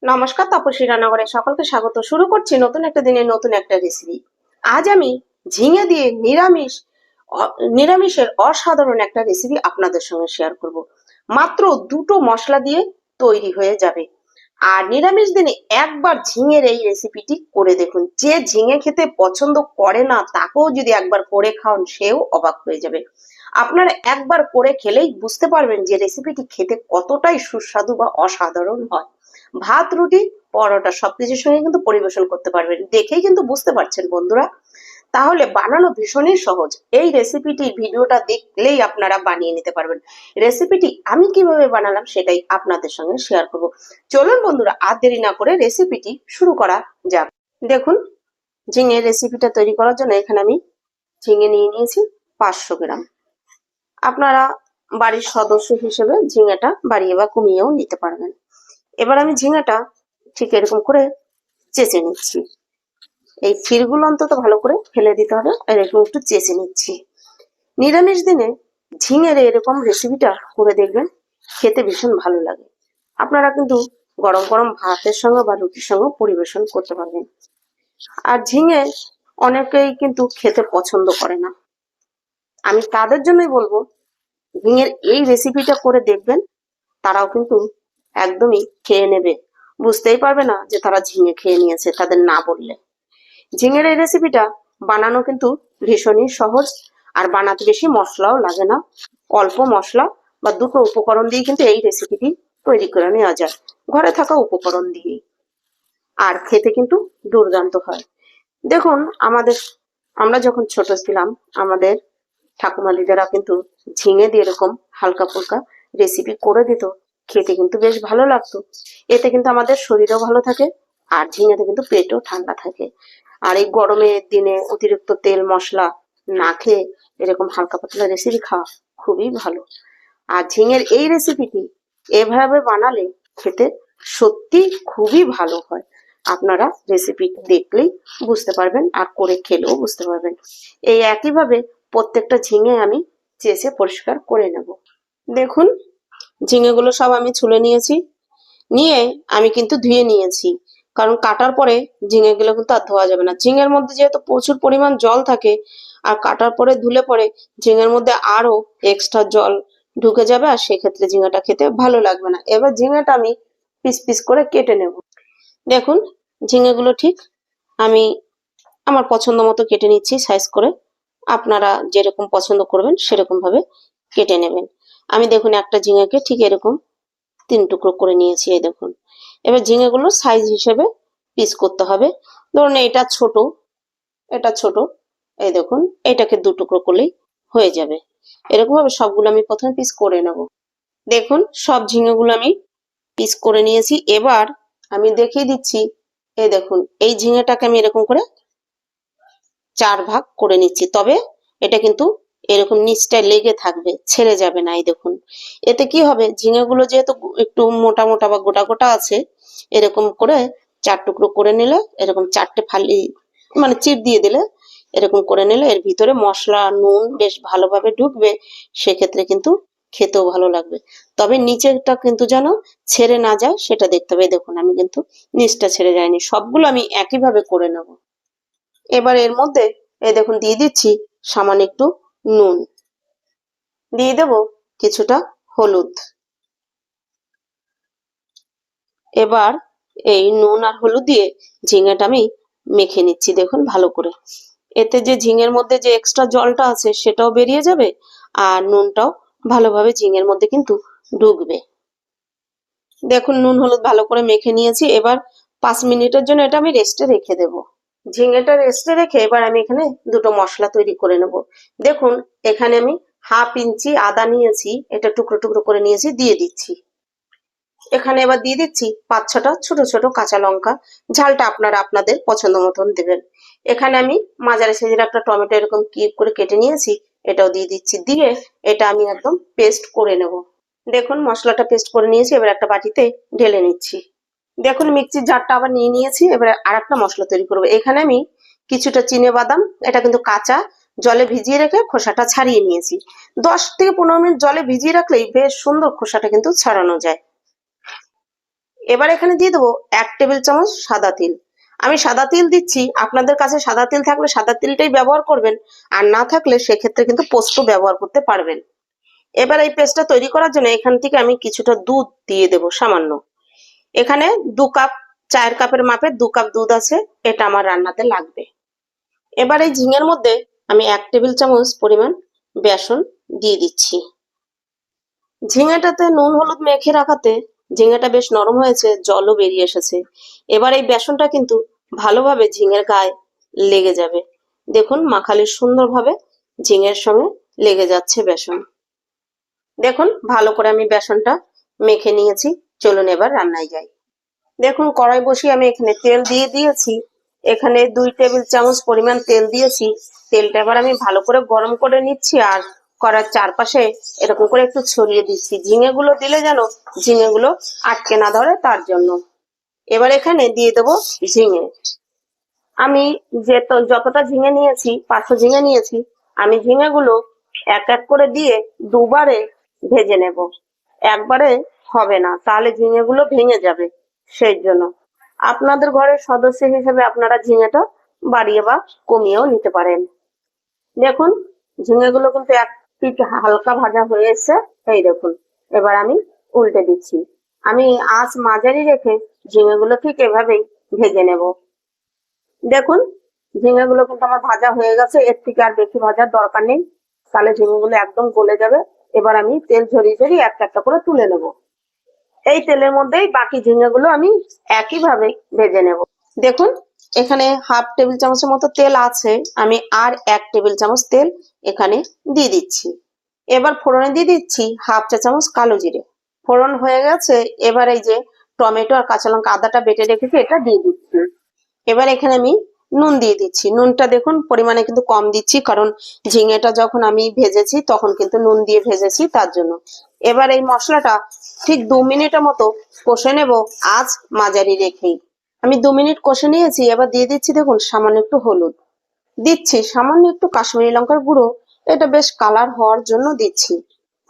নমস্কার, তপস্বী রান্নাঘরে সকলকে স্বাগত। শুরু করছি নতুন একটা দিনে নতুন একটা রেসিপি। আজ আমি ঝিঙে দিয়ে নিরামিষের অসাধারণ একটা রেসিপি আপনাদের সঙ্গে শেয়ার করব। মাত্র দুটো মশলা দিয়ে তৈরি হয়ে যাবে। আর নিরামিষ দিনে একবার ঝিঙের এই রেসিপিটি করে দেখুন। যে ঝিঙে খেতে পছন্দ করে না তাকেও যদি একবার করে খাওয়ান সেও অবাক হয়ে যাবে। আপনারা একবার করে খেলেই বুঝতে পারবেন যে রেসিপিটি খেতে কতটাই সুস্বাদু বা অসাধারণ হয়। ভাত, রুটি, পরোটা সবকিছুর সঙ্গে কিন্তু পরিবেশন করতে পারবেন। দেখেই কিন্তু বুঝতে পারছেন বন্ধুরা। তাহলে বানানো ভীষণই সহজ। এই রেসিপিটি ভিডিওটা দেখলেই আপনারা বানিয়ে নিতে পারবেন। রেসিপিটি আমি কিভাবে বানালাম সেটাই আপনাদের সঙ্গে শেয়ার করব। চলুন বন্ধুরা, আর দেরি না করে রেসিপিটি শুরু করা যাক। দেখুন, ঝিঙে রেসিপিটা তৈরি করার জন্য এখানে আমি ঝিঙে নিয়ে নিয়েছি 500 গ্রাম। আপনারা বাড়ির সদস্য হিসেবে ঝিঙেটা বাড়িয়ে বা কমিয়েও নিতে পারবেন। এবার আমি ঝিঙেটা ঠিক এরকম করে চেঁচে নিচ্ছি। এই ক্ষীরগুলো অন্তত ভালো করে ফেলে দিতে হবে, এরকম একটু চেঁচে নিচ্ছি। নিরামিষ দিনে ঝিঙের এরকম রেসিপিটা করে দেখবেন, খেতে ভীষণ ভালো লাগে। আপনারা কিন্তু গরম গরম ভাতের সঙ্গে বা রুটির সঙ্গে পরিবেশন করতে পারবেন। আর ঝিঙে অনেকেই কিন্তু খেতে পছন্দ করে না। আমি তাদের জন্যই বলবো, ঝিঙের এই রেসিপিটা করে দেখবেন, তারাও কিন্তু একদমই খেয়ে নেবে। বুঝতেই পারবে না যে তারা ঝিঙে খেয়ে নিয়েছে তাদের না বললে। ঝিঙের এই রেসিপিটা বানানো কিন্তু ভীষণই সহজ। আর বানাতে বেশি মশলাও লাগে না। অল্প মশলা বা দুটো উপকরণ দিয়ে কিন্তু এই রেসিপিটি তৈরি করে নেওয়া যায়, ঘরে থাকা উপকরণ দিয়েই। আর খেতে কিন্তু দুর্দান্ত হয়। দেখুন, আমরা যখন ছোট ছিলাম, আমাদের ঠাকুমা দিদারা কিন্তু ঝিঙে দিয়ে এরকম হালকা ফুলকা রেসিপি করে দিত। খেতে কিন্তু বেশ ভালো লাগতো। এতে কিন্তু আমাদের শরীরও ভালো থাকে, আর ঝিঙেতে কিন্তু পেটও ঠান্ডা থাকে। আর এই গরমের দিনে অতিরিক্ত তেল মশলা না খেয়ে এরকম হালকা পাতলা রেসিপি খাওয়া খুবই ভালো। আর ঝিঙের এই রেসিপিটি এভাবে বানালে খেতে সত্যি খুবই ভালো হয়। আপনারা রেসিপি দেখলেই বুঝতে পারবেন, আর করে খেলেও বুঝতে পারবেন। এই একইভাবে প্রত্যেকটা ঝিঙে আমি চেঁচে পরিষ্কার করে নেব। দেখুন, ঝিঙেগুলো সব আমি ছুলে নিয়েছি। নিয়ে আমি কিন্তু ধুয়ে নিয়েছি, কারণ কাটার পরে ঝিঙেগুলো কিন্তু আর ধোয়া যাবে না। ঝিঙের মধ্যে যেহেতু প্রচুর পরিমাণ জল থাকে, আর কাটার পরে ধুলে পরে ঝিঙের মধ্যে আরো এক্সট্রা জল ঢুকে যাবে, আর সেক্ষেত্রে ঝিঙেটা খেতে ভালো লাগবে না। এবার ঝিঙেটা আমি পিস পিস করে কেটে নেব। দেখুন, ঝিঙেগুলো ঠিক আমি আমার পছন্দ মতো কেটে নিচ্ছি সাইজ করে। আপনারা যেরকম পছন্দ করবেন সেরকম ভাবে কেটে নেবেন। আমি দেখুন একটা ঝিঙেকে ঠিক এরকম 3 টুকরো করে নিয়েছি, এই দেখুন। এবার ঝিঙেগুলো সাইজ হিসেবে পিস করতে হবে। ধরুন এটা ছোট, এটা ছোট, এই দেখুন, এটাকে 2 টুকরো করলেই হয়ে যাবে। এরকম ভাবে সবগুলো আমি প্রথমে পিস করে নেব। দেখুন, সব ঝিঙেগুলো আমি পিস করে নিয়েছি। এবার আমি দেখিয়ে দিচ্ছি, এই দেখুন, এই ঝিঙেটাকে আমি এরকম করে 4 ভাগ করে নিচ্ছি। তবে এটা কিন্তু এরকম নিচটায় লেগে থাকবে, ছেড়ে যাবে না। এই দেখুন, এতে কি হবে, ঝিঙেগুলো যেহেতু একটু মোটা মোটা বা গোটা গোটা আছে, এরকম করে 4 টুকরো করে নিলে, এরকম 4টে ফালি মানে চিড় দিয়ে দিলে, এরকম করে নিলে এর ভিতরে মশলা নুন বেশ ভালোভাবে ঢুকবে। সেক্ষেত্রে কিন্তু খেতেও ভালো লাগবে। তবে নিচেরটা কিন্তু যেন ছেড়ে না যায় সেটা দেখতে হবে। দেখুন, আমি কিন্তু নিচটা ছেড়ে যায়নি। সবগুলো আমি একইভাবে করে নেব। এবার এর মধ্যে এই দেখুন দিয়ে দিচ্ছি সামান্য একটু নুন, দিয়ে দেব কিছুটা হলুদ। এবার এই নুন আর হলুদ দিয়ে ঝিঙেটা আমি মেখে নিচ্ছি, দেখুন ভালো করে। এতে যে ঝিঙের মধ্যে যে এক্সট্রা জলটা আছে সেটাও বেরিয়ে যাবে, আর নুনটাও ভালোভাবে ঝিঙের মধ্যে কিন্তু ঢুকবে। দেখুন, নুন হলুদ ভালো করে মেখে নিয়েছি। এবার 5 মিনিটের জন্য এটা আমি রেস্টে রেখে দেবো। ঝিঙেটা রেস্টে রেখে এবার আমি এখানে দুটো মশলা তৈরি করে নেব। দেখুন, এখানে আমি 1/2 ইঞ্চি আদা নিয়েছি, এটা টুকরো টুকরো করে নিয়েছি, দিয়ে দিচ্ছি। এখানে এবার দিয়ে দিচ্ছি 5-6টা ছোট ছোট কাঁচা লঙ্কা। ঝালটা আপনারা আপনাদের পছন্দ মতন দেবেন। এখানে আমি মাঝারি সাইজের একটা টমেটো এরকম কিউব করে কেটে নিয়েছি, এটাও দিয়ে দিচ্ছি। দিয়ে এটা আমি একদম পেস্ট করে নেব। দেখুন, মশলাটা পেস্ট করে নিয়েছি, এবার একটা বাটিতে ঢেলে নিচ্ছি। দেখুন, মিক্সির জারটা আবার নিয়ে নিয়েছি। এবার আর একটা মশলা তৈরি করবো। এখানে আমি কিছুটা চিনে বাদাম, এটা কিন্তু কাঁচা, জলে ভিজিয়ে রেখে খোসাটা ছাড়িয়ে নিয়েছি। 10 থেকে 15 মিনিট জলে ভিজিয়ে রাখলেই বেশ সুন্দর খোসাটা কিন্তু ছাড়ানো যায়। এবার এখানে দিয়ে দেবো 1 টেবিল চামচ সাদা তিল। আমি সাদা তিল দিচ্ছি, আপনাদের কাছে সাদা তিল থাকলে সাদা তিলটাই ব্যবহার করবেন, আর না থাকলে সেক্ষেত্রে কিন্তু পোস্ত ব্যবহার করতে পারবেন। এবার এই পেস্টটা তৈরি করার জন্য এখান থেকে আমি কিছুটা দুধ দিয়ে দেবো, সামান্য। এখানে 2 কাপ, চায়ের কাপের মাপে 2 কাপ দুধ আছে, এটা আমার রান্নাতে লাগবে। এবার এই ঝিঙের মধ্যে আমি 1 টেবিল চামচ পরিমাণ বেসন দিয়ে দিচ্ছি। ঝিঙেটাতে নুন হলুদ মেখে রাখাতে ঝিঙেটা বেশ নরম হয়েছে, জলও বেরিয়ে এসেছে। এবার এই বেসনটা কিন্তু ভালোভাবে ঝিঙের গায়ে লেগে যাবে। দেখুন মাখালি সুন্দরভাবে ঝিঙের সঙ্গে লেগে যাচ্ছে বেসন। দেখুন ভালো করে আমি বেসনটা মেখে নিয়েছি। চলুন এবার রান্নায় যাই। দেখুন কড়াই বসিয়ে আমি এখানে তেল দিয়ে দিয়েছি। এখানে 2 টেবিল চামচ পরিমাণ তেল দিয়েছি। তেলটা এবার আমি ভালো করে গরম করে নিচ্ছি, আর কড়ার চারপাশে এরকম করে একটু ছড়িয়ে দিচ্ছি। ঝিঙেগুলো দিলে যেন ঝিঙেগুলো আটকে না ধরে, তার জন্য। এবার এখানে দিয়ে দেবো ঝিঙে। আমি যতটা ঝিঙে নিয়েছি, 500 ঝিঙে নিয়েছি, আমি ঝিঙেগুলো এক এক করে দিয়ে দুবারে ভেজে নেব। একবারে হবে না, তাহলে ঝিঙেগুলো ভেঙে যাবে। সেই জন্য আপনাদের ঘরের সদস্য হিসেবে আপনারা ঝিঙেটা বাড়িয়ে বা কমিয়েও নিতে পারেন। দেখুন ঝিঙেগুলো কিন্তু এক পিঠ হালকা ভাজা হয়ে এসেছে। এই দেখুন, এবার আমি উল্টে দিচ্ছি। আমি আঁচ মাঝারি রেখে ঝিঙেগুলো ঠিক এভাবেই ভেজে নেব। দেখুন ঝিঙেগুলো কিন্তু আমার ভাজা হয়ে গেছে, এর থেকে আর বেশি ভাজার দরকার নেই, তাহলে ঝিঙেগুলো একদম গলে যাবে। এবার আমি তেল ঝরিয়ে ঝরিয়ে একটা একটা করে তুলে নেব। এই তেলের মধ্যেই বাকি ঝিঙেগুলো আমি একইভাবে ভেজে নেব। দেখুন এখানে 1/2 টেবিল চামচের মতো তেল আছে, আমি আর 1 টেবিল চামচ তেল এখানে দিয়ে দিচ্ছি। এবার ফোড়নে দিয়ে দিচ্ছি 1/2 চা চামচ কালো জিরে। ফোড়ন হয়ে গেছে, এবার এই যে টমেটো আর কাঁচা লঙ্কা আদাটা বেটে রেখেছি এটা দিয়ে দিচ্ছি। এবার এখানে আমি নুন দিয়ে দিচ্ছি। নুনটা দেখুন পরিমাণে কিন্তু কম দিচ্ছি, কারণ ঝিঙেটা যখন আমি ভেজেছি তখন কিন্তু নুন দিয়ে ভেজেছি, তার জন্য। এবার এই মশলাটা ঠিক 2 মিনিটের মতো কষে নেব, আঁচ মাঝারি রেখেই। আমি 2 মিনিট কষে নিয়েছি। এবার দিয়ে দিচ্ছি দেখুন সামান্য একটু হলুদ, দিচ্ছি সামান্য একটু কাশ্মীরি লঙ্কার গুঁড়ো, এটা বেশ কালার হওয়ার জন্য দিচ্ছি।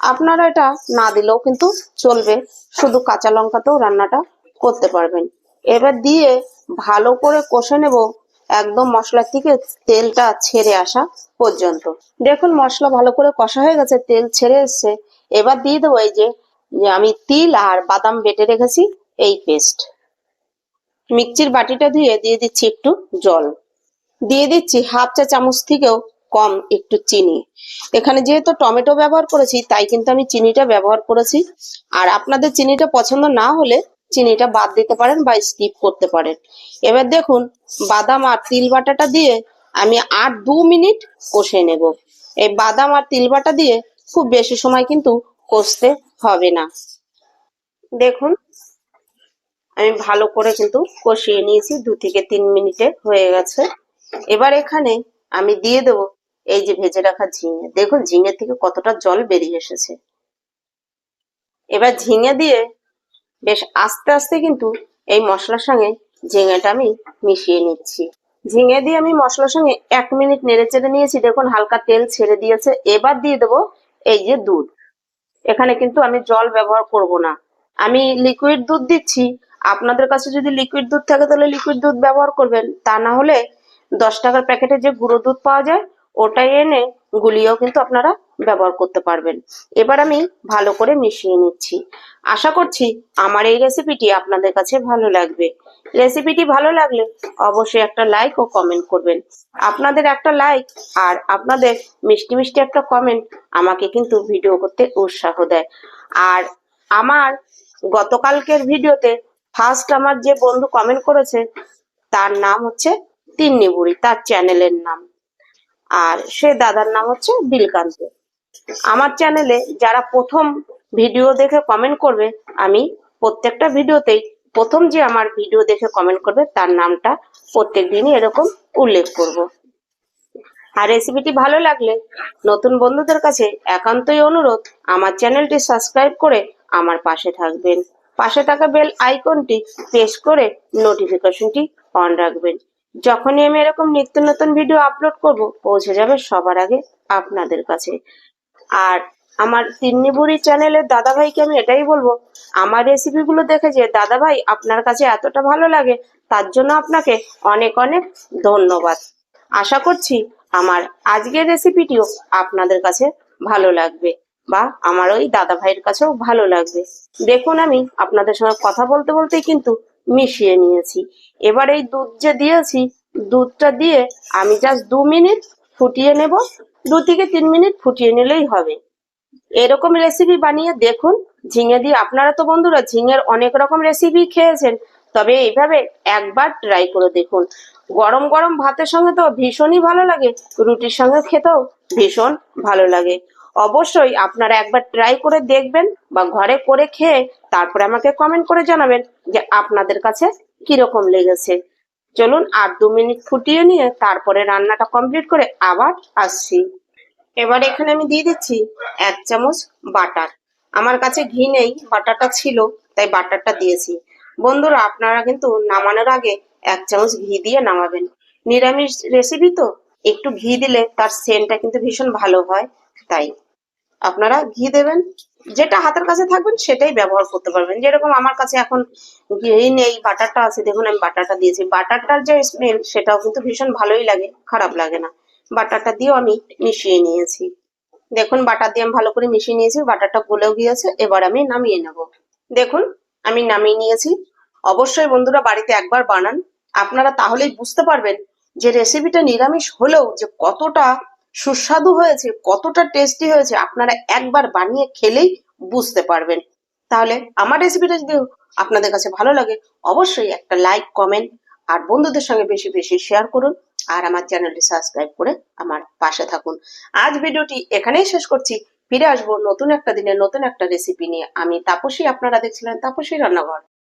আপনারা এটা না দিলেও কিন্তু চলবে, শুধু কাঁচা লঙ্কাতেও রান্নাটা করতে পারবেন। এবার দিয়ে ভালো করে কষে নেব, একদম মশলা থেকে তেলটা ছেড়ে আসা পর্যন্ত। দেখুন মশলা ভালো করে কষা হয়ে গেছে, তেল ছেড়ে এসছে। এবার দিয়ে দেবো এই যে আমি তিল আর বাদাম বেটে রেখেছি এই পেস্ট। মিক্সির বাটিটা ধুয়ে দিয়ে দিচ্ছি একটু জল, দিয়ে দিচ্ছি 1/2 চা চামচ থেকেও কম একটু চিনি। এখানে যেহেতু টমেটো ব্যবহার করেছি তাই কিন্তু আমি চিনিটা ব্যবহার করেছি, আর আপনাদের চিনিটা পছন্দ না হলে চিনিটা বাদ দিতে পারেন বা স্কিপ করতে পারেন। এবার দেখুন বাদাম আর তিল বাটাটা দিয়ে আমি আর 2 মিনিট কষে নেব। এই বাদাম আর তিল বাটা দিয়ে খুব বেশি সময় কিন্তু কষতে হবে না। দেখুন আমি ভালো করে কিন্তু কষিয়ে নিয়েছি, 2 থেকে 3 মিনিটে হয়ে গেছে। এবার এখানে আমি দিয়ে দেবো এই যে ভেজে রাখা ঝিঙে। দেখুন ঝিঙে থেকে কতটা জল বেরিয়ে এসেছে। এবার ঝিঙে দিয়ে বেশ আস্তে আস্তে কিন্তু এই মশলার সঙ্গে ঝিঙেটা আমি মিশিয়ে নিচ্ছি। ঝিঙে দিয়ে আমি মশলার সঙ্গে 1 মিনিট নেড়ে চেড়ে নিয়েছি। দেখুন হালকা তেল ছেড়ে দিয়েছে। এবার দিয়ে দেবো এই যে দুধ। এখানে কিন্তু আমি জল ব্যবহার করব না, আমি লিকুইড দুধ দিচ্ছি। আপনাদের কাছে যদি লিকুইড দুধ থাকে তাহলে লিকুইড দুধ ব্যবহার করবেন, তা না হলে 10 টাকার প্যাকেটে যে গুঁড়ো দুধ পাওয়া যায় ওটাই এনে গুলিয়েও কিন্তু আপনারা ব্যবহার করতে পারবেন। এবার আমি ভালো করে মিশিয়ে নিচ্ছি। আশা করছি আমার এই রেসিপিটি আপনাদের কাছে ভালো লাগবে। রেসিপিটি ভালো লাগলে অবশ্যই একটা লাইক ও কমেন্ট করবেন। আপনাদের একটা লাইক আর আপনাদের মিষ্টি মিষ্টি একটা কমেন্ট আমাকে কিন্তু ভিডিও করতে উৎসাহ দেয়। আর আমার গতকালকের ভিডিওতে ফার্স্ট আমার যে বন্ধু কমেন্ট করেছে তার নাম হচ্ছে তিন্নি বুড়ি, তার চ্যানেলের নাম, আর সে দাদার নাম হচ্ছে দিলকান্ত। আমার চ্যানেলে যারা প্রথম ভিডিও দেখে কমেন্ট করবে, আমি প্রত্যেকটা ভিডিওতেই প্রথম যে আমার ভিডিও দেখে কমেন্ট করবে তার নামটা প্রত্যেক দিনই এরকম উল্লেখ করব। আর রেসিপিটি ভালো লাগলে নতুন বন্ধুদের কাছে একান্তই অনুরোধ, আমার চ্যানেলটি সাবস্ক্রাইব করে আমার পাশে থাকবেন। পাশে থাকা বেল আইকনটি প্রেস করে নোটিফিকেশনটি অন রাখবেন। যখনই আমি এরকম নিত্য নতুন ভিডিও আপলোড করব পৌঁছে যাবে সবার আগে আপনাদের কাছে। আর আমার তিন্নি বুড়ি চ্যানেলের দাদাভাইকে আমি এটাই বলবো, আমার রেসিপিগুলো দেখে যে দাদাভাই আপনার কাছে এতটা ভালো লাগে, তার জন্য আপনাকে অনেক অনেক ধন্যবাদ। আশা করছি আমার আজকের রেসিপিটিও আপনাদের কাছে ভালো লাগবে, বা আমার ওই দাদা ভাইয়ের কাছেও ভালো লাগবে। দেখুন আমি আপনাদের সঙ্গে কথা বলতে বলতেই কিন্তু মিশিয়ে নিয়েছি। এবার এই দুধ যে দিয়েছি, দুধটা দিয়ে আমি জাস্ট 2 মিনিট ফুটিয়ে নেব। 2 থেকে 3 মিনিট ফুটিয়ে নিলেই হবে। এরকম রেসিপি বানিয়ে দেখুন ঝিঙে দিয়ে। আপনারা তো বন্ধুরা ঝিঙের অনেক রকম রেসিপি খেয়েছেন, তবে এইভাবে একবার ট্রাই করে দেখুন। গরম গরম ভাতের সঙ্গে তো ভীষণই ভালো লাগে, রুটির সঙ্গে খেতেও ভীষণ ভালো লাগে। অবশ্যই আপনারা একবার ট্রাই করে দেখবেন, বা ঘরে করে খেয়ে তারপরে আমাকে কমেন্ট করে জানাবেন যে আপনাদের কাছে কিরকম লেগেছে। চলুন আর 2 মিনিট ফুটিয়ে নিয়ে তারপরে রান্নাটা কমপ্লিট করে আবার আসছি। এবার এখানে আমি দিয়ে দিচ্ছি 1 চামচ বাটার। আমার কাছে ঘি নেই, বাটারটা ছিল তাই বাটারটা দিয়েছি। বন্ধুরা আপনারা কিন্তু নামানোর আগে 1 চামচ ঘি দিয়ে নামাবেন। নিরামিষ রেসিপি তো একটু ঘি দিলে তার সেন্টটা কিন্তু ভীষণ ভালো হয়, তাই আপনারা ঘি দেবেন। যেটা হাতের কাছে থাকবেন সেটাই ব্যবহার করতে পারবেন। যেরকম আমার কাছে এখন ঘি নেই, বাটারটা আছে, দেখুন আমি বাটারটা দিয়েছি। বাটারটার যে স্মেল সেটাও কিন্তু ভীষণ ভালোই লাগে, খারাপ লাগে না। বাটারটা দিয়েও আমি মিশিয়ে নিয়েছি। দেখুন বাটার দিয়ে আমি ভালো করে মিশিয়ে নিয়েছি, বাটারটা গলেও গিয়েছে। এবার আমি নামিয়ে নেব। দেখুন আমি নামিয়ে নিয়েছি। অবশ্যই বন্ধুরা বাড়িতে একবার বানান, আপনারা তাহলেই বুঝতে পারবেন যে রেসিপিটা নিরামিষ হলেও যে কতটা সুস্বাদু হয়েছে, কতটা টেস্টি হয়েছে। আপনারা একবার বানিয়ে খেলেই বুঝতে পারবেন। তাহলে আমার রেসিপিটা যদি আপনাদের কাছে ভালো লাগে, অবশ্যই একটা লাইক, কমেন্ট আর বন্ধুদের সঙ্গে বেশি বেশি শেয়ার করুন। আর আমার চ্যানেলটি সাবস্ক্রাইব করে আমার পাশে থাকুন। আজ ভিডিওটি এখানেই শেষ করছি। ফিরে আসবো নতুন একটা দিনে নতুন একটা রেসিপি নিয়ে। আমি তাপসী, আপনারা দেখছিলেন তাপসী রান্নাঘর।